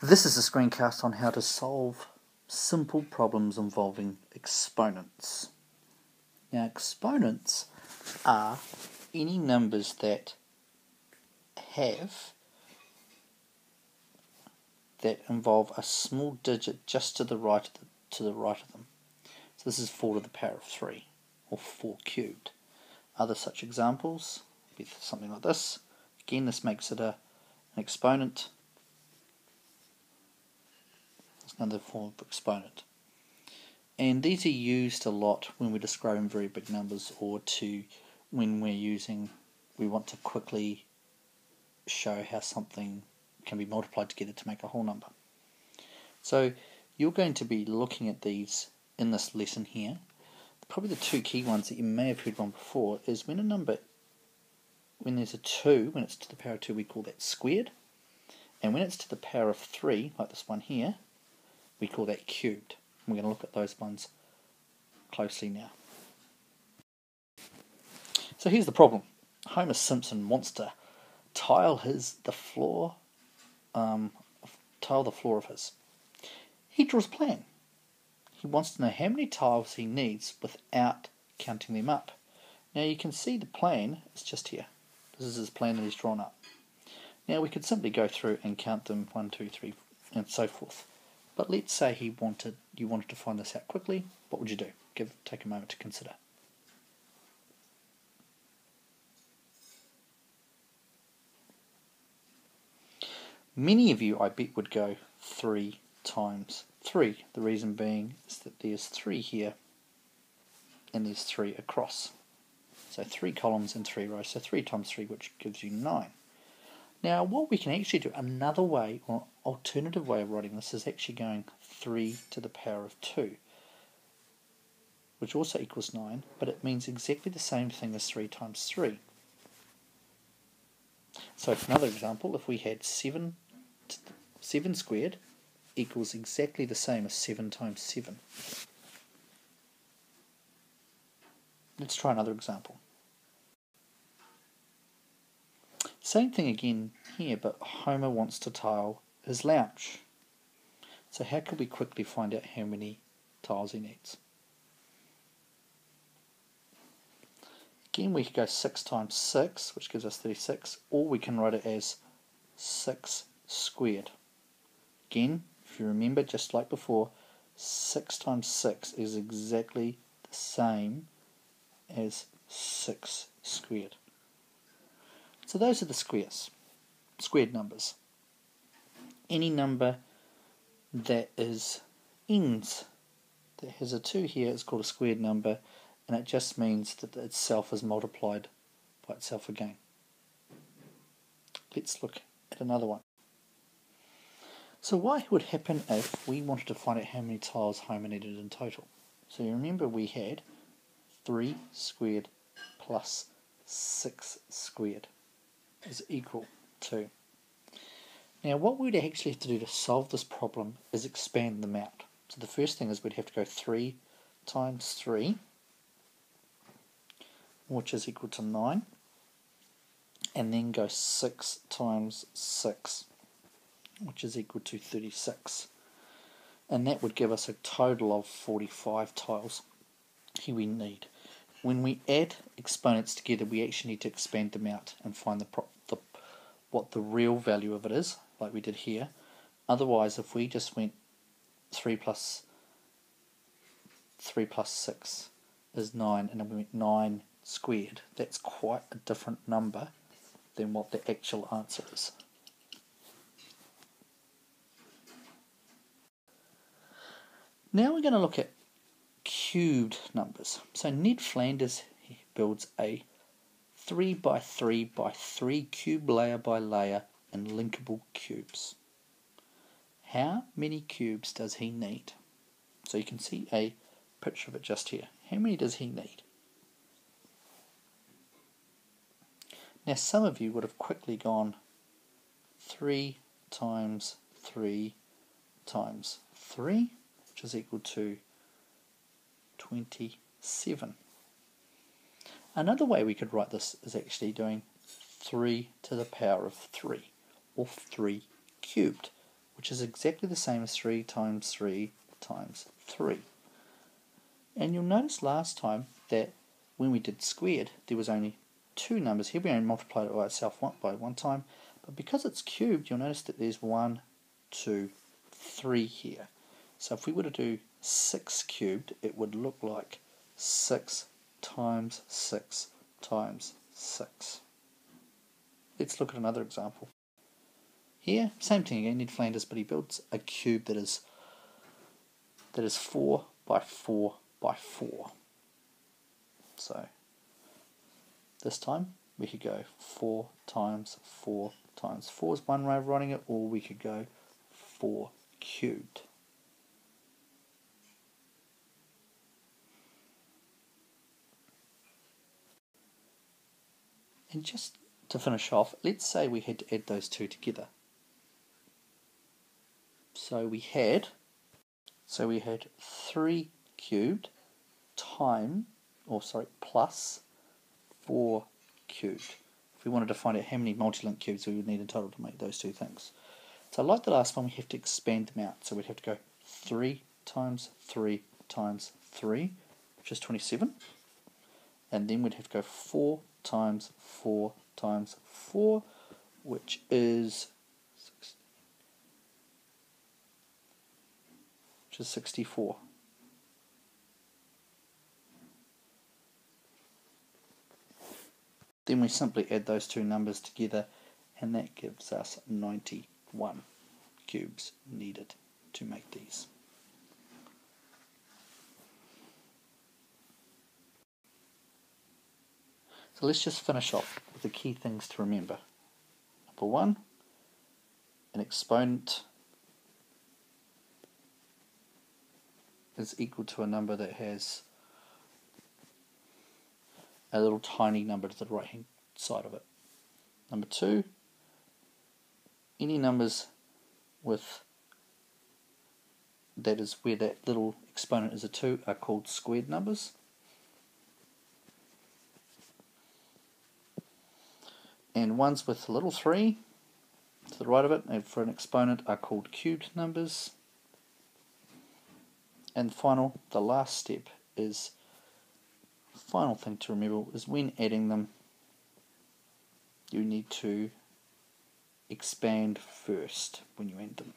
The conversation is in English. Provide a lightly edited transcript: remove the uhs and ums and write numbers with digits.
This is a screencast on how to solve simple problems involving exponents. Now, exponents are any numbers that involve a small digit just to the right of them. So this is 4 to the power of 3, or 4 cubed. Other such examples would be something like this. Again, this makes it an exponent. It's another form of exponent. And these are used a lot when we're describing very big numbers, or when we want to quickly show how something can be multiplied together to make a whole number. So you're going to be looking at these in this lesson here. Probably the two key ones that you may have heard one before is when there's a 2, when it's to the power of 2, we call that squared. And when it's to the power of 3, like this one here, we call that cubed. We're going to look at those ones closely now. So here's the problem. Homer Simpson wants to tile the floor of his. He draws a plan. He wants to know how many tiles he needs without counting them up. Now you can see the plan is just here. This is his plan that he's drawn up. Now we could simply go through and count them 1, 2, 3, and so forth. But let's say you wanted to find this out quickly. What would you do? Take a moment to consider. Many of you, I bet, would go 3 times 3. The reason being is that there's 3 here and there's 3 across. So 3 columns and 3 rows. So 3 times 3, which gives you 9. Now what we can actually do, another way, or alternative way of writing this, is actually going 3 to the power of 2, which also equals 9, but it means exactly the same thing as 3 times 3. So for another example, if we had 7 squared equals exactly the same as 7 times 7. Let's try another example. Same thing again here, but Homer wants to tile his lounge. So how could we quickly find out how many tiles he needs? Again, we could go 6 times 6, which gives us 36, or we can write it as 6 squared. Again, if you remember, just like before, 6 times 6 is exactly the same as 6 squared. So those are the squared numbers. Any number that ends, that has a 2 here, is called a squared number, and it just means that itself is multiplied by itself again. Let's look at another one. So what would happen if we wanted to find out how many tiles Homer needed in total? So you remember we had 3 squared plus 6 squared is equal to. Now what we'd actually have to do to solve this problem is expand them out. So the first thing is we'd have to go 3 times 3, which is equal to 9, and then go 6 times 6, which is equal to 36, and that would give us a total of 45 tiles. Here we need. When we add exponents together, we actually need to expand them out and find what the real value of it is, like we did here. Otherwise, if we just went 3 plus 6 is 9, and then we went 9 squared, that's quite a different number than what the actual answer is. Now we're going to look at cubed numbers. So Ned Flanders builds a 3 by 3 by 3 cube layer by layer in linkable cubes. How many cubes does he need? So you can see a picture of it just here. How many does he need? Now some of you would have quickly gone 3 times 3 times 3, which is equal to 27. Another way we could write this is actually doing 3 to the power of 3, or 3 cubed. which is exactly the same as 3 times 3 times 3. And you'll notice last time that when we did squared, there was only two numbers here. We only multiplied it by itself by one time. But because it's cubed, you'll notice that there's 1, 2, 3 here. So if we were to do 6 cubed, it would look like 6 times 6 times 6. Let's look at another example. Here, same thing again, Ned Flanders, but he builds a cube that is 4 by 4 by 4. So this time we could go 4 times 4 times 4 is one way of writing it, or we could go 4 cubed. And just to finish off, let's say we had to add those two together. So we had 3 cubed plus 4 cubed. If we wanted to find out how many multi-link cubes we would need in total to make those two things. So like the last one, we have to expand them out. So we'd have to go 3 times 3 times 3, which is 27. And then we'd have to go 4 times 4 times 4, which is 64. Then we simply add those two numbers together, and that gives us 91 cubes needed to make these. So let's just finish off with the key things to remember. Number 1, an exponent is equal to a number that has a little tiny number to the right hand side of it. Number 2, any numbers that is where that little exponent is a 2 are called squared numbers. And ones with a little 3 to the right of it and for an exponent are called cubed numbers. And the last step is, final thing to remember is when adding them, you need to expand first when you add them.